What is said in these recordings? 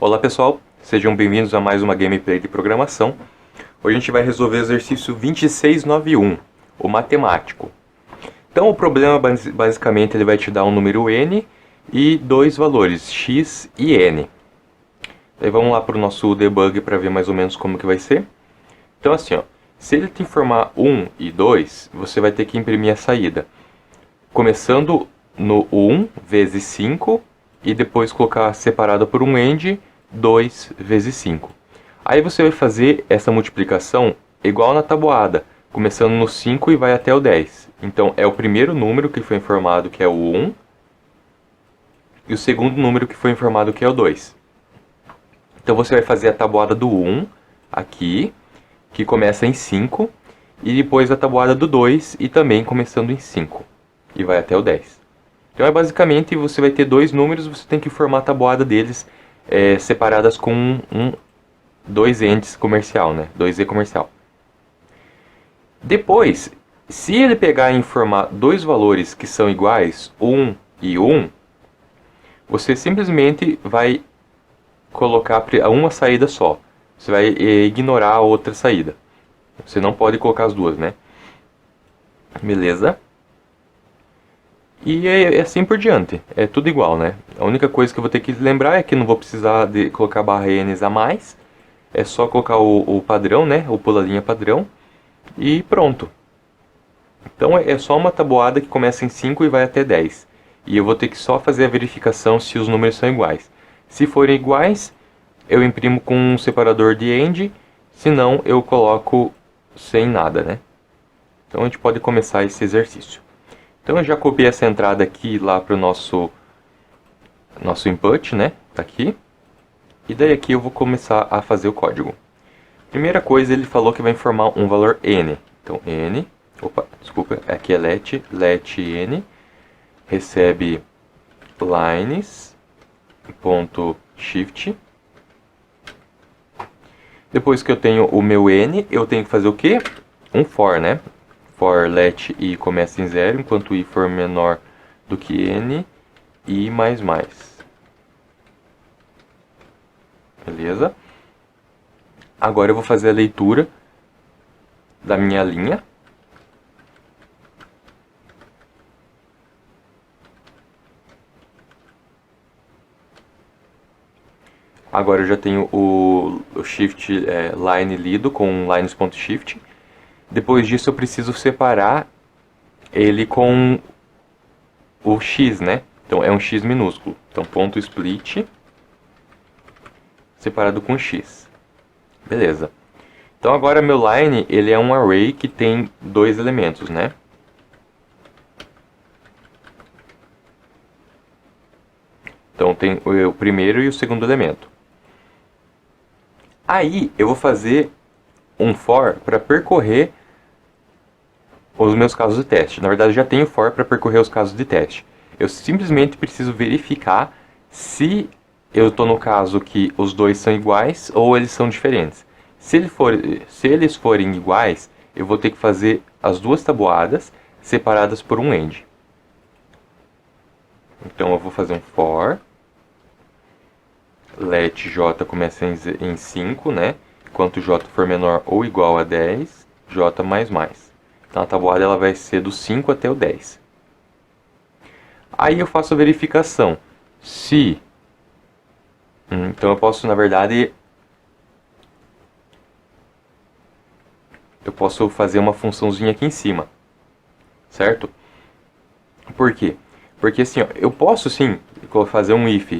Olá pessoal, sejam bem-vindos a mais uma gameplay de programação. Hoje a gente vai resolver o exercício 2691, o matemático. Então o problema basicamente ele vai te dar um número n e dois valores, x e n. Daí vamos lá para o nosso debug para ver mais ou menos como que vai ser. Então assim, ó, se ele te informar 1 e 2, você vai ter que imprimir a saída. Começando no 1 vezes 5 e depois colocar separada por um end 2 vezes 5. Aí você vai fazer essa multiplicação igual na tabuada, começando no 5 e vai até o 10. Então é o primeiro número que foi informado que é o 1 e o segundo número que foi informado que é o 2. Então você vai fazer a tabuada do 1 aqui, que começa em 5, e depois a tabuada do 2 e também começando em 5 e vai até o 10. Então é basicamente você vai ter dois números, você tem que formar a tabuada deles separadas com dois ends comercial, né? 2e comercial. Depois, se ele pegar e informar dois valores que são iguais, 1 e 1, você simplesmente vai colocar uma saída só. Você vai ignorar a outra saída. Você não pode colocar as duas, né? Beleza? E é assim por diante, é tudo igual, né? A única coisa que eu vou ter que lembrar é que não vou precisar de colocar barra N a mais. É só colocar o padrão, né? O pula-linha padrão. E pronto. Então é só uma tabuada que começa em 5 e vai até 10. E eu vou ter que só fazer a verificação se os números são iguais. Se forem iguais, eu imprimo com um separador de end. Se não, eu coloco sem nada, né? Então a gente pode começar esse exercício. Então eu já copiei essa entrada aqui lá para o nosso input, né? Tá aqui. E daí aqui eu vou começar a fazer o código. Primeira coisa, ele falou que vai informar um valor n. Então n, opa, desculpa, aqui é let n recebe lines.shift. Depois que eu tenho o meu n, eu tenho que fazer o quê? Um for, né? For let i começa em 0, enquanto i for menor do que n, i mais mais. Beleza? Agora eu vou fazer a leitura da minha linha. Agora eu já tenho o shift line lido com lines.shift. Depois disso eu preciso separar ele com o x, né? Então é um x minúsculo. Então ponto split separado com x. Beleza. Então agora meu line ele é um array que tem dois elementos, né? Então tem o primeiro e o segundo elemento. Aí eu vou fazer um for para percorrer os meus casos de teste. Na verdade, eu já tenho for para percorrer os casos de teste. Eu simplesmente preciso verificar se eu estou no caso que os dois são iguais ou eles são diferentes. Se eles forem iguais, eu vou ter que fazer as duas tabuadas separadas por um end. Então eu vou fazer um for let j começa em 5, né? Enquanto j for menor ou igual a 10, j mais mais. Então a tabuada ela vai ser do 5 até o 10. Aí eu faço a verificação. Se... Então eu posso, na verdade... Eu posso fazer uma funçãozinha aqui em cima. Certo? Por quê? Porque assim, ó, eu posso sim fazer um if,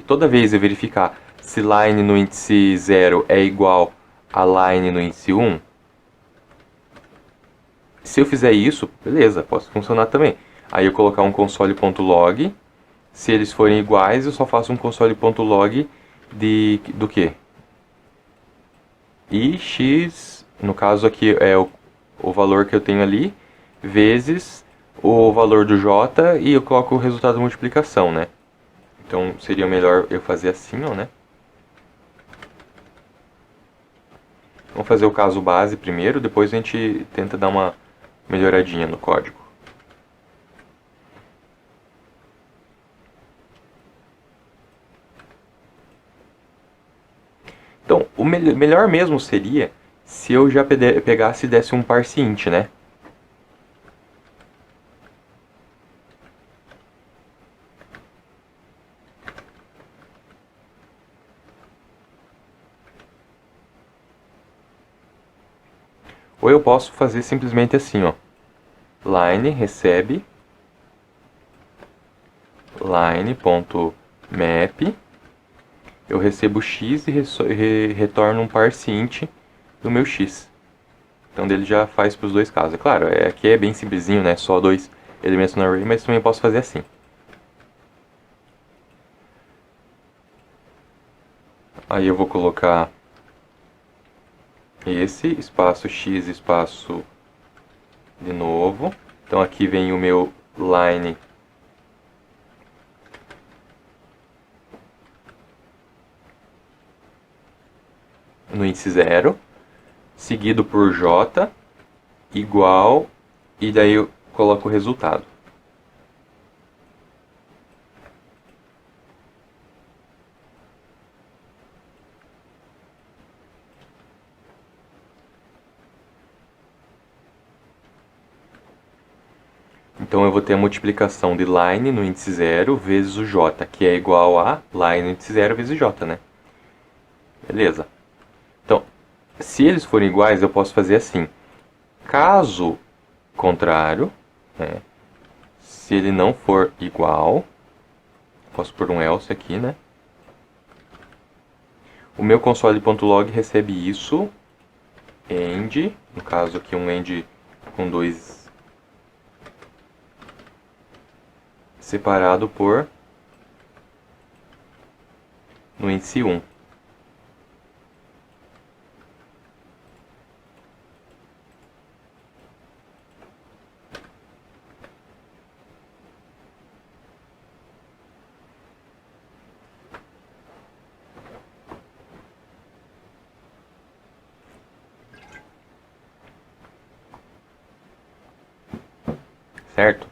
toda vez eu verificar se line no índice 0 é igual a line no índice 1. Se eu fizer isso, beleza, posso funcionar também. Aí eu colocar um console.log, se eles forem iguais, eu só faço um console.log do que? E x, no caso aqui é o valor que eu tenho ali, vezes o valor do j e eu coloco o resultado da multiplicação, né? Então seria melhor eu fazer assim, ó, né? Vamos fazer o caso base primeiro, depois a gente tenta dar uma melhoradinha no código. Então, o melhor mesmo seria se eu já pegasse e desse um parse int, né? Ou eu posso fazer simplesmente assim, ó. Line recebe line.map, eu recebo x e retorno um parse int do meu x. Então ele já faz para os dois casos. É claro, aqui é bem simplesinho, né? Só dois elementos no array, mas também posso fazer assim. Aí eu vou colocar esse espaço x espaço de novo. Então aqui vem o meu line no índice 0, seguido por j igual, e daí eu coloco o resultado. Então eu vou ter a multiplicação de line no índice 0 vezes o j, que é igual a line no índice 0 vezes j, né? Beleza. Então, se eles forem iguais, eu posso fazer assim. Caso contrário, né, se ele não for igual, posso pôr um else aqui, né? O meu console.log recebe isso, end, no caso aqui um end com dois separado por no índice 1. Certo?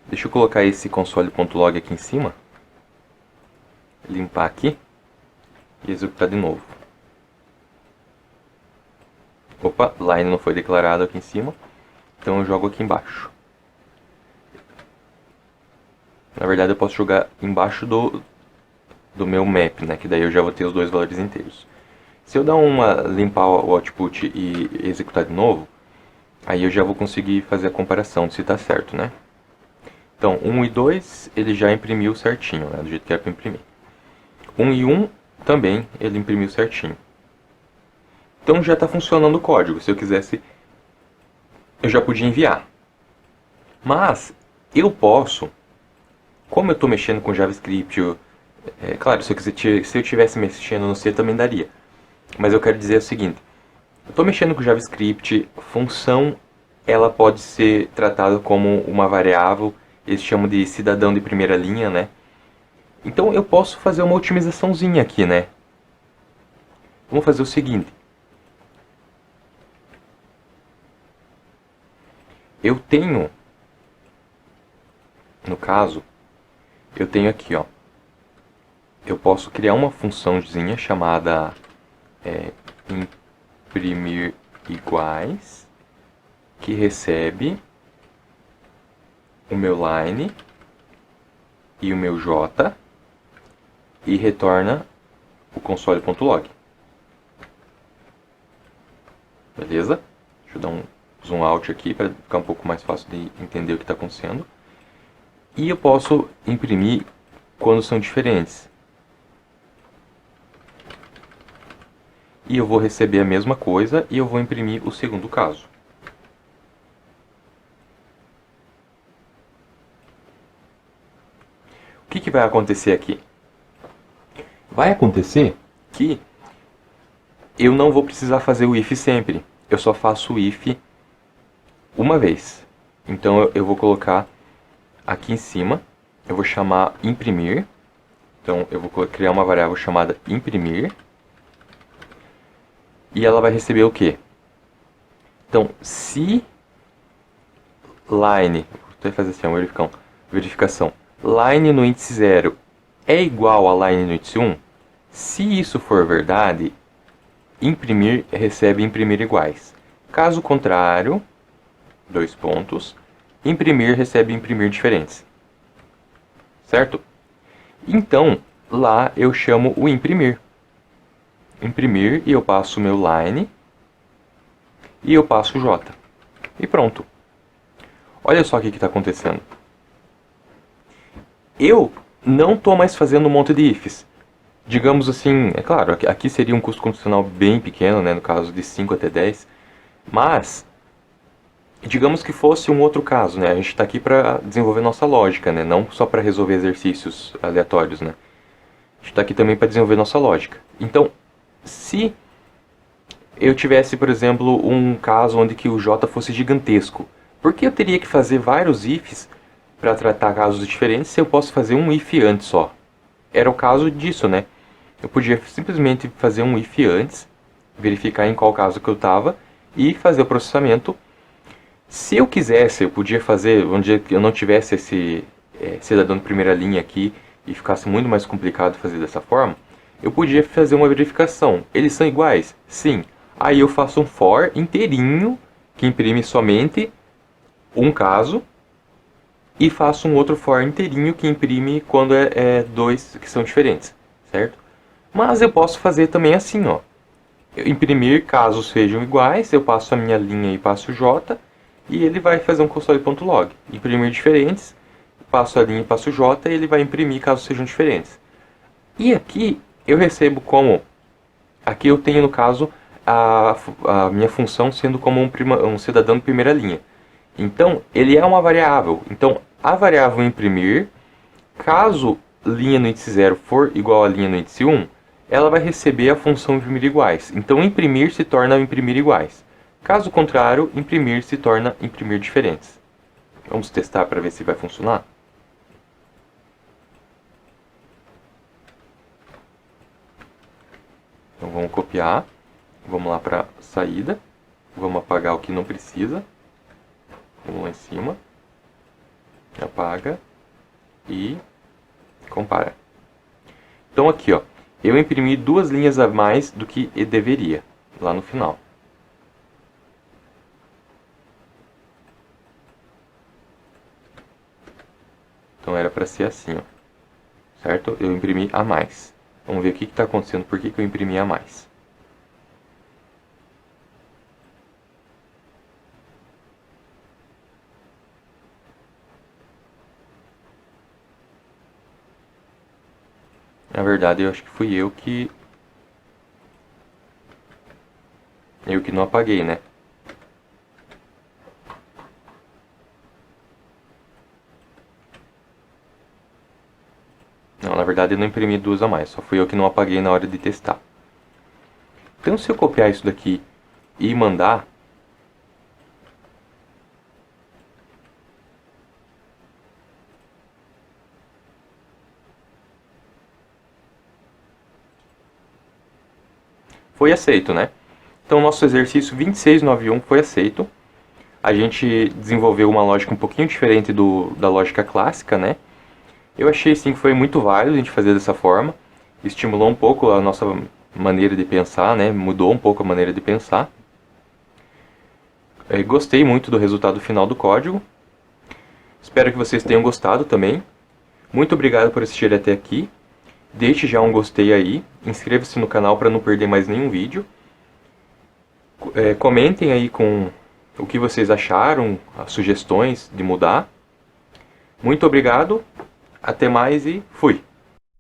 Deixa eu colocar esse console.log aqui em cima, limpar aqui e executar de novo. Opa, line não foi declarado aqui em cima, então eu jogo aqui embaixo. Na verdade eu posso jogar embaixo do meu map, né, que daí eu já vou ter os dois valores inteiros. Se eu dar limpar o output e executar de novo, aí eu já vou conseguir fazer a comparação de se está certo, né? Então, 1 e 2 ele já imprimiu certinho, né, do jeito que era para imprimir. 1 e 1 também ele imprimiu certinho. Então já está funcionando o código. Se eu quisesse, eu já podia enviar. Mas eu posso, como eu estou mexendo com JavaScript, claro, se eu estivesse mexendo no C também daria. Mas eu quero dizer o seguinte: eu estou mexendo com JavaScript, função ela pode ser tratada como uma variável. Eles chamam de cidadão de primeira linha, né? Então eu posso fazer uma otimizaçãozinha aqui, né? Vamos fazer o seguinte. Eu tenho, no caso, eu tenho aqui, ó. Eu posso criar uma funçãozinha chamada imprimir iguais, que recebe o meu line e o meu j e retorna o console.log. Beleza? Deixa eu dar um zoom out aqui para ficar um pouco mais fácil de entender o que está acontecendo. E eu posso imprimir quando são diferentes. E eu vou receber a mesma coisa e eu vou imprimir o segundo caso. O que vai acontecer aqui? Vai acontecer que eu não vou precisar fazer o if sempre. Eu só faço o if uma vez. Então eu vou colocar aqui em cima, eu vou chamar imprimir. Então eu vou criar uma variável chamada imprimir. E ela vai receber o quê? Então, se line, vou fazer assim, verificação, line no índice 0 é igual a line no índice 1, Se isso for verdade, imprimir recebe imprimir iguais. Caso contrário, dois pontos, imprimir recebe imprimir diferentes. Certo? Então, lá eu chamo o imprimir. Imprimir e eu passo o meu line e eu passo o J. E pronto. Olha só o que está acontecendo. Eu não estou mais fazendo um monte de ifs. Digamos assim, é claro, aqui seria um custo computacional bem pequeno, né, no caso de 5 até 10, mas digamos que fosse um outro caso, né, a gente está aqui para desenvolver nossa lógica, né, não só para resolver exercícios aleatórios, né, a gente está aqui também para desenvolver nossa lógica. Então, se eu tivesse, por exemplo, um caso onde que o J fosse gigantesco, por que eu teria que fazer vários ifs para tratar casos diferentes se eu posso fazer um if antes só? Era o caso disso, né? Eu podia simplesmente fazer um if antes, verificar em qual caso que eu estava e fazer o processamento. Se eu quisesse, eu podia fazer, onde eu não tivesse esse cidadão de primeira linha aqui e ficasse muito mais complicado fazer dessa forma, eu podia fazer uma verificação. Eles são iguais? Sim. Aí eu faço um for inteirinho que imprime somente um caso e faço um outro for inteirinho que imprime quando é dois que são diferentes, certo? Mas eu posso fazer também assim, ó. Eu imprimir casos sejam iguais, eu passo a minha linha e passo o J, e ele vai fazer um console.log. Imprimir diferentes, passo a linha e passo o J, e ele vai imprimir casos sejam diferentes. E aqui eu recebo como... Aqui eu tenho, no caso, a minha função sendo como um cidadão de primeira linha. Então, ele é uma variável. Então, a variável imprimir, caso linha no índice 0 for igual a linha no índice 1, ela vai receber a função imprimir iguais. Então, imprimir se torna imprimir iguais. Caso contrário, imprimir se torna imprimir diferentes. Vamos testar para ver se vai funcionar? Então, vamos copiar. Vamos lá para saída. Vamos apagar o que não precisa. Vamos lá em cima, apaga e compara. Então aqui, ó, eu imprimi 2 linhas a mais do que deveria, lá no final. Então era para ser assim, ó, certo? Eu imprimi a mais. Vamos ver o que está acontecendo, por que eu imprimi a mais. Na verdade, eu acho que fui eu que não apaguei, né? Não, na verdade eu não imprimi 2 a mais, só fui eu que não apaguei na hora de testar. Então, se eu copiar isso daqui e mandar, foi aceito, né? Então, nosso exercício 2691 foi aceito. A gente desenvolveu uma lógica um pouquinho diferente da lógica clássica, né? Eu achei sim que foi muito válido a gente fazer dessa forma. Estimulou um pouco a nossa maneira de pensar, né? Mudou um pouco a maneira de pensar. Gostei muito do resultado final do código. Espero que vocês tenham gostado também. Muito obrigado por assistir até aqui. Deixe já um gostei aí, inscreva-se no canal para não perder mais nenhum vídeo. Comentem aí com o que vocês acharam, as sugestões de mudar. Muito obrigado, até mais e fui!